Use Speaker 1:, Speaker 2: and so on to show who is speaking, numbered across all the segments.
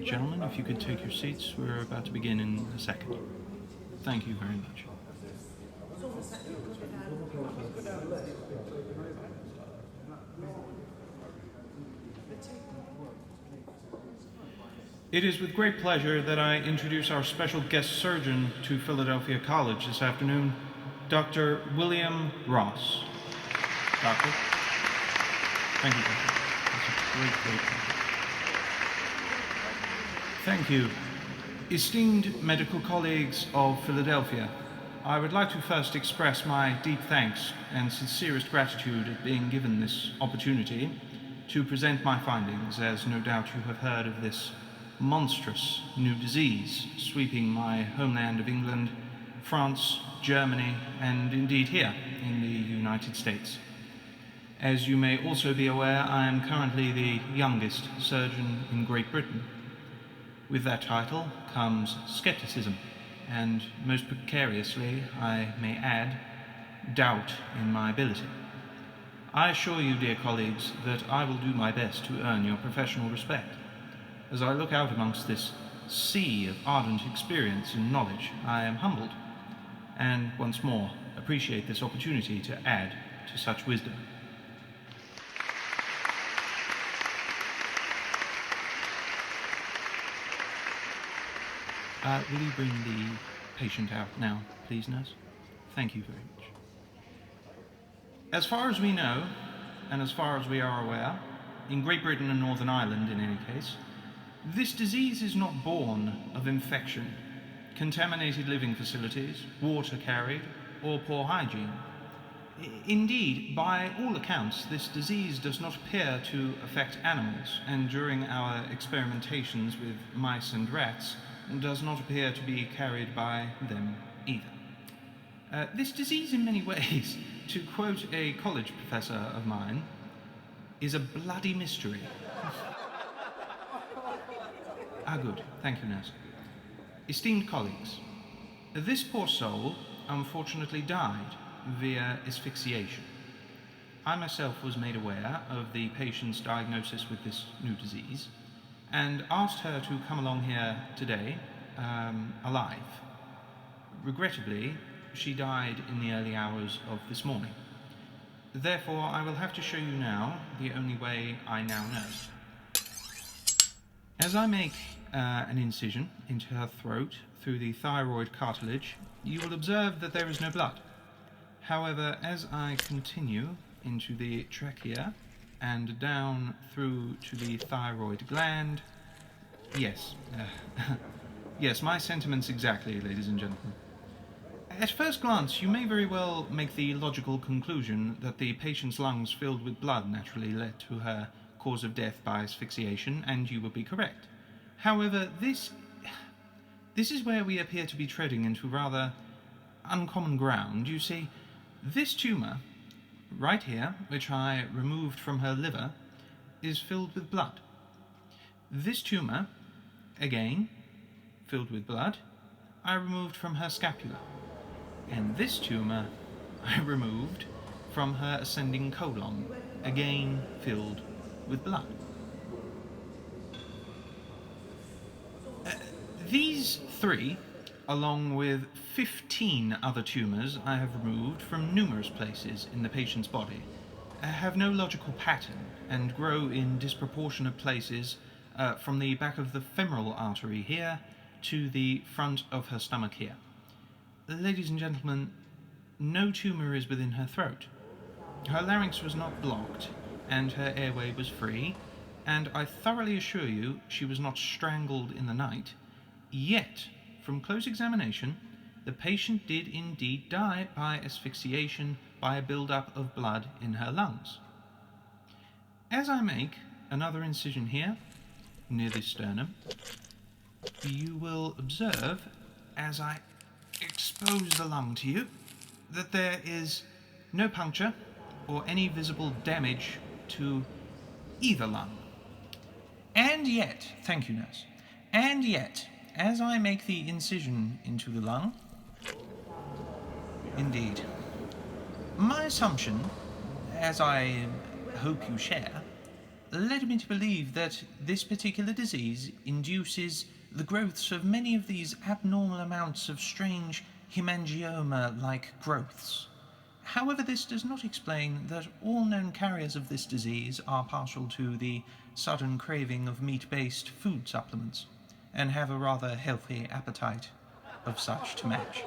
Speaker 1: Gentlemen, if you could take your seats, we're about to begin in a second. Thank you very much. It is with great pleasure that I introduce our special guest surgeon to Philadelphia College this afternoon, Dr. William Ross. Doctor? Thank you, Doctor. It's a great pleasure. Thank you. Esteemed medical colleagues of Philadelphia, I would like to first express my deep thanks and sincerest gratitude at being given this opportunity to present my findings, as no doubt you have heard of this monstrous new disease sweeping my homeland of England, France, Germany, and indeed here in the United States. As you may also be aware, I am currently the youngest surgeon in Great Britain. With that title comes skepticism, and most precariously, I may add, doubt in my ability. I assure you, dear colleagues, that I will do my best to earn your professional respect. As I look out amongst this sea of ardent experience and knowledge, I am humbled, and once more appreciate this opportunity to add to such wisdom. Will you bring the patient out now, please, nurse? Thank you very much. As far as we know, and as far as we are aware, in Great Britain and Northern Ireland in any case, this disease is not born of infection, contaminated living facilities, water carried, or poor hygiene. Indeed, by all accounts, this disease does not appear to affect animals, and during our experimentations with mice and rats, does not appear to be carried by them either. This disease in many ways, to quote a college professor of mine, is a bloody mystery. Good. Thank you, nurse. Esteemed colleagues, this poor soul unfortunately died via asphyxiation. I myself was made aware of the patient's diagnosis with this new disease and asked her to come along here today, alive. Regrettably, she died in the early hours of this morning. Therefore, I will have to show you now the only way I now know. As I make an incision into her throat through the thyroid cartilage, you will observe that there is no blood. However, as I continue into the trachea and down through to the thyroid gland, yes, my sentiments exactly, ladies and gentlemen. At first glance, you may very well make the logical conclusion that the patient's lungs filled with blood naturally led to her cause of death by asphyxiation, and you would be correct. However, this is where we appear to be treading into rather uncommon ground. You see, this tumour, right here, which I removed from her liver, is filled with blood. This tumour, again, filled with blood, I removed from her scapula. And this tumour I removed from her ascending colon, again filled with blood. These three, along with 15 other tumours I have removed from numerous places in the patient's body, have no logical pattern and grow in disproportionate places from the back of the femoral artery here to the front of her stomach here. Ladies and gentlemen, no tumour is within her throat. Her larynx was not blocked, and her airway was free, and I thoroughly assure you she was not strangled in the night. Yet, from close examination, the patient did indeed die by asphyxiation by a build-up of blood in her lungs. As I make another incision here, near the sternum, you will observe, as I expose the lung to you, that there is no puncture or any visible damage to either lung. And yet, thank you, nurse, and yet, as I make the incision into the lung, indeed, my assumption, as I hope you share, led me to believe that this particular disease induces the growths of many of these abnormal amounts of strange hemangioma-like growths. However, this does not explain that all known carriers of this disease are partial to the sudden craving of meat-based food supplements, and have a rather healthy appetite of such to match.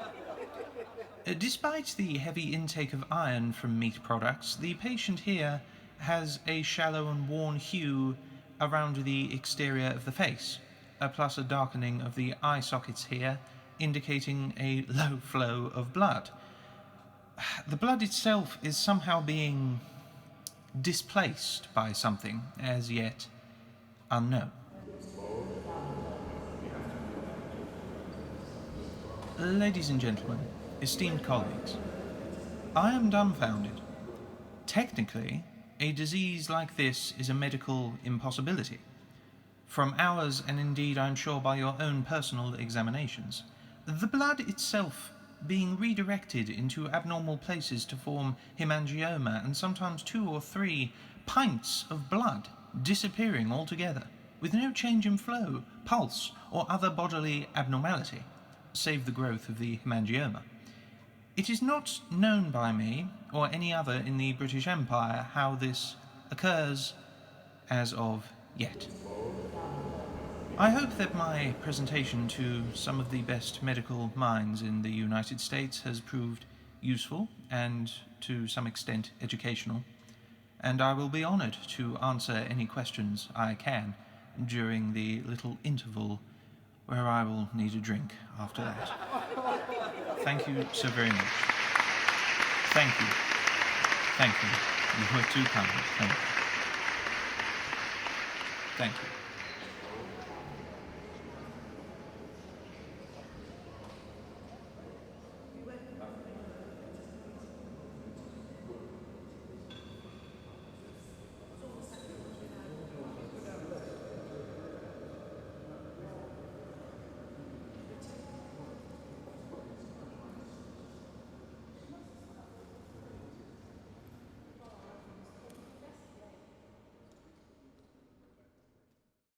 Speaker 1: Despite the heavy intake of iron from meat products, the patient here has a shallow and worn hue around the exterior of the face, plus a darkening of the eye sockets here, indicating a low flow of blood. The blood itself is somehow being displaced by something as yet unknown. Ladies and gentlemen, esteemed colleagues, I am dumbfounded. Technically, a disease like this is a medical impossibility. From ours, and indeed I'm sure by your own personal examinations, the blood itself being redirected into abnormal places to form hemangioma, and sometimes 2 or 3 pints of blood disappearing altogether, with no change in flow, pulse, or other bodily abnormality, save the growth of the hemangioma. It is not known by me, or any other in the British Empire, how this occurs as of yet. I hope that my presentation to some of the best medical minds in the United States has proved useful and to some extent educational, and I will be honoured to answer any questions I can during the little interval where I will need a drink after that. Thank you so very much. Thank you. Thank you. You were too kind. Thank you. Thank you.